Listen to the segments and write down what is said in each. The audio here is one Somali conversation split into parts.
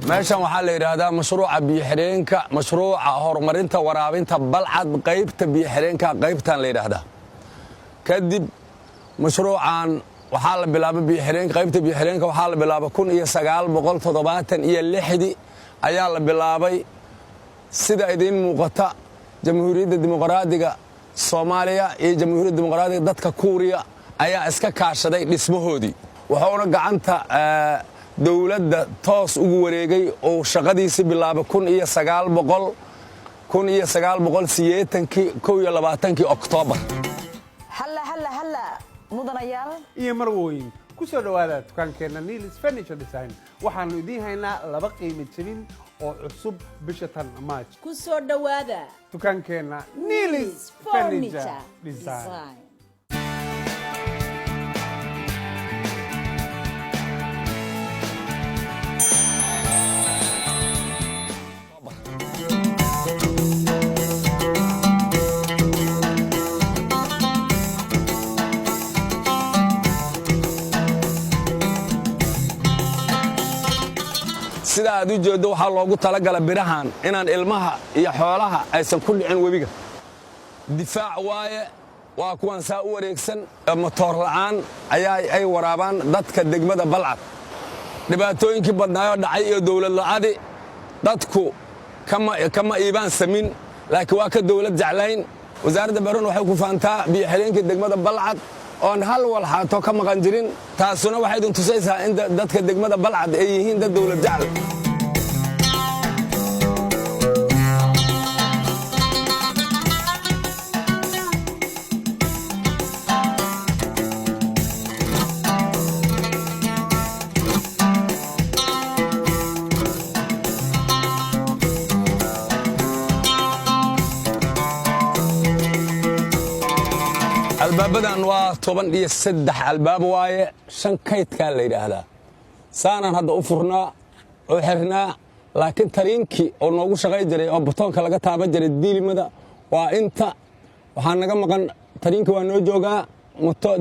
meeshan waxaa la yiraahdaa mashruuca biyo-xireenka mashruuca horumarinta waraabinta balcad qaybta biyo-xireenka qaybtan la yiraahdaa kadib mashruucan waxaa la bilaabay biyo-xireenka qaybta biyo-xireenka waxaa la bilaabay 1976 ayaa la bilaabay sida idin muuqata jamhuuriyadda dimuqraadiga Soomaaliya iyo jamhuuriyadda dimuqraadiga dadka Kuuriya ayaa iska kaashaday dhismahoodii waxaana gacanta dawladda toos ugu wareegay oo shaqadiisa bilaabay 1980 Oktoobar halla mudanayaal iyo marwooyin ku soo dhawaada dukaankeena Nilis Furniture Design waxaanu idin haynaa laba qiimo jabin oo cusub bisha tan March ku soo dhawaada dukaankeena Nilis Furniture Design sida aad u jeedo waxa loogu talagalay birahan inaan ilmaha iyo xoolaha aysan ku dhicin webiga difaac waaye waa kuwan saa u wareegsan matoor la'aan ay waraabaan dadka degmada Balcad dhibaatooyinkii badnaayo dhacay iyo dawlad la'aadi dadku kama iibaan samin laakiin waa ka dawlad jeclayn wasaaradda beeraha waxay ku faantaa biyo-xireenka degmada Balcad oo hal walxaato ka maqan jirin taasuna waxay idin tusaysaa in dadka degmada Balcad ay yihiin dad dawlad jecel albaabadan waa 13 albaab waaye 5 kaydka la yiraahdaa saanan hadda u furnaa oo xirnaa laakiin tariinkii oo noogu shaqay jiray oo batoonka laga taaban jiray diilimada waa inta waxaan naga maqan tariinkii waa noo joogaa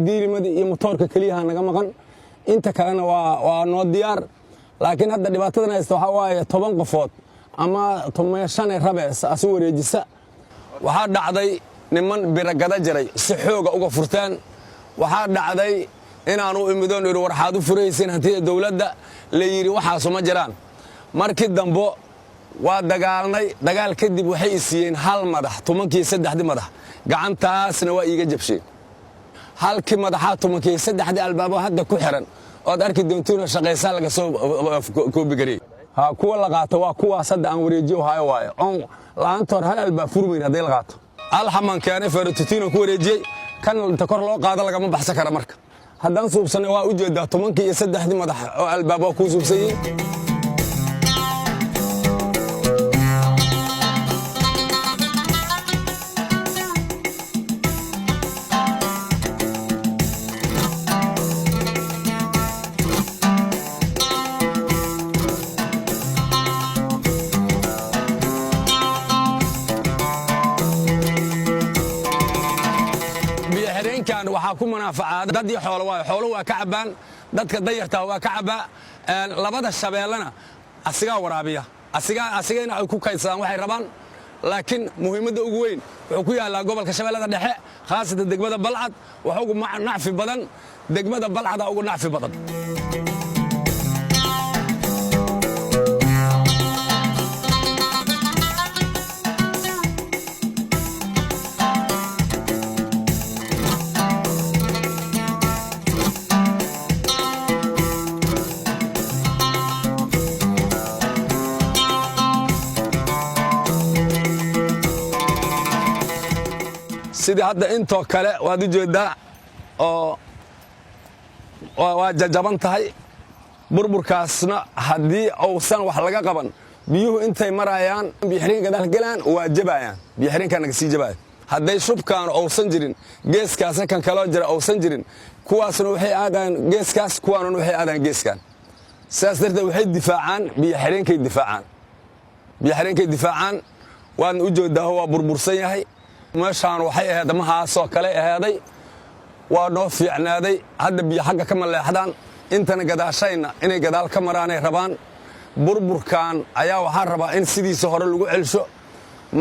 diilimada iyo motorka kaliya naga maqan inta kalena waa noo diyaar laakiin hadda dhibaatadan haysta waxa waaye 10 qofood ama 15 rabees asu wareejisa waxa dhacday niman biragada jiray si xooga uga furtaan waxa dhacday inaanu imidoon ir warxaad u furaysin hantida dawladda la yiri waxaas uma jiraan markii dambo waa dagaal kadib waxay isiyeen hal madax 13 madax gacantaasna waa iiga jabsheen halkii madaxa 13 albaabo hadda ku xiran oo arki doontoona shaqaysan laga soo koobigaray kuwa la qaato waa kuwa sadda aan wareejiyo hayo waayo on laantoor hal albaab furmayn haday la qaato alxaman kaane fartutino ku wareejiyay kan inta kor loo qaado laga ma baxsan kara marka haddaan suubsanay waa u jeedaa 13 madax oo albaab ku suubsayay kan waxa ku manaafacaad dad iyo xoolo waa ka cabaan dadka dayarta waa ka cabaa labada shabeelana asiga waraabiya asigayna ay ku kaydsadaan waxay rabaan laakiin muhiimadda ugu weyn wuxuu ku yaalaa gobolka shabeellada dhexe khaasatan degmada Balcad waxa ugu nacfi badan degmada Balcad ugu nacfi badan sidii hadda intoo kale waad u jeedaa oo waa jajaban tahay burburkaasna haddii uusan wax laga qaban biyuhu intay marayaan biyo-xireenka gadaal galaan waa jabayaan biyo-xireenka naga sii jabay hadday shubkaan uusan jirin geeskaasna kan kaloo jira uusan jirin kuwaasna waxay aadaan geeskaas kuwaanuna waxay aadaan geeskan sidaas darteed waxay difaacaan biyo-xireenkay difaacaan biyo xireenkay difaacaan waan u jeedaa waa burbursan yahay meeshaan waxay ahayd mahaasoo kale ahaaday waa noo fiicnaaday hadda biyo xagga ka maleexdaan intana gadaashayna inay gadaal ka maraanay rabaan burburkan ayaa waxaan rabaa in sidiisa hore lagu celsho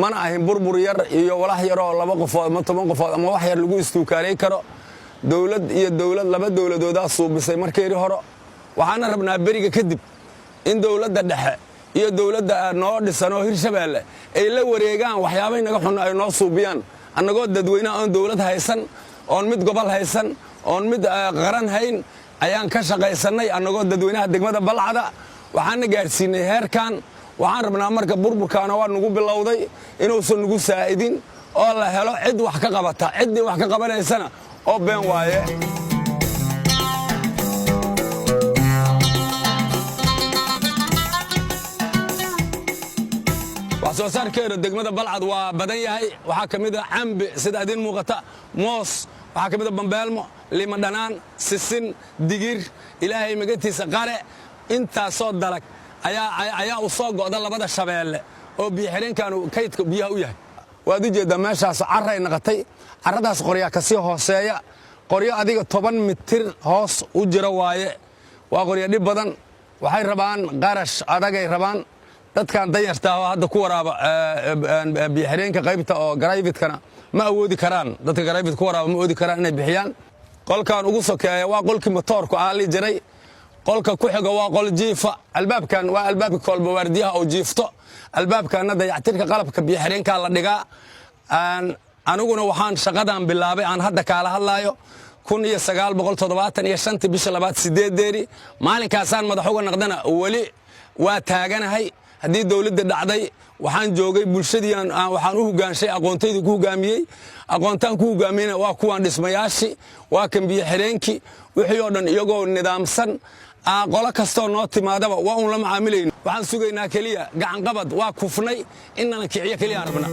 mana ahin burbur yar iyo walax yar oo 2 qofood ama 10 qofood ama wax yar lagu istuukaalay karo dawlad iyo dawlad laba dawladooda suubisay markii hore waxaana rabnaa bariga kadib in dawladda dhexe iyo dawladda noo dhisan oo Hirshabeelle ay la wareegaan waxyaabay naga xun ay noo suubiyaan annagoo dadweynaha oo dawlad haysan oo mid gobol haysan oo mid qaran hayn ayaan ka shaqaysanay annagoo dadweynaha degmada Balcada waxaan gaarsiinay heerkan waxaan rabnaa marka burburkaana waa nagu bilowday inuusan nagu saa'idin oo la helo cid wax ka qabata cidii wax ka qabanaysana oo been waaye wax soo saarkeeda degmada Balcad waa badan yahay waxa kamid ah cambe sida adin muuqata moos waxa kamid ah bambeelmo lima dhanaan sisin digir ilaahay magatiisa qare inta soo dalag ayaa u soo go'da labada shabeelle oo biyo xireenkan kaydka biyaha u yahay waad u jeedaa meeshaas carray naqatay carradaas qorya ka sii hooseeya qoryo adiga 10 mitir hoos u jira waaye waa qoryo dhib badan waxay rabaan qarash adagay rabaan dadkan dayarta oo hadda ku waraaba biyo xireenka qaybta oo garayvidkana ma awoodi karaan dadka garayvid ku waraaba ma awoodi karaan inay bixiyaan qolkan ugu sokeeya waa qolkii motorku aali jiray qolka ku xiga waa qol jiifa albaabkan waa albaabka kolba waardiyaha oo jiifto albaabkana dayactirka qalabka biyo xireenka la dhigaa aniguna waxaan shaqadan bilaabay aan hadda kala hadlaayo 1975 bisha 28 maalinkaasaan madax uga naqdana wali waa taaganahay haddii dawladda dhacday waxaan joogay bulshadii waxaan u hogaanshay aqoontayda ku hogaamiyay aqoontaan ku hogaamiyana waa kuwan dhismayaashii waa kan biyo xireenkii wixii oo dhan iyagoo nidaamsan qolo kastoo noo timaadaba waa un la macaamilayno waxaan sugaynaa keliya gacan qabad waa kufnay inaan kiciyo keliya rabna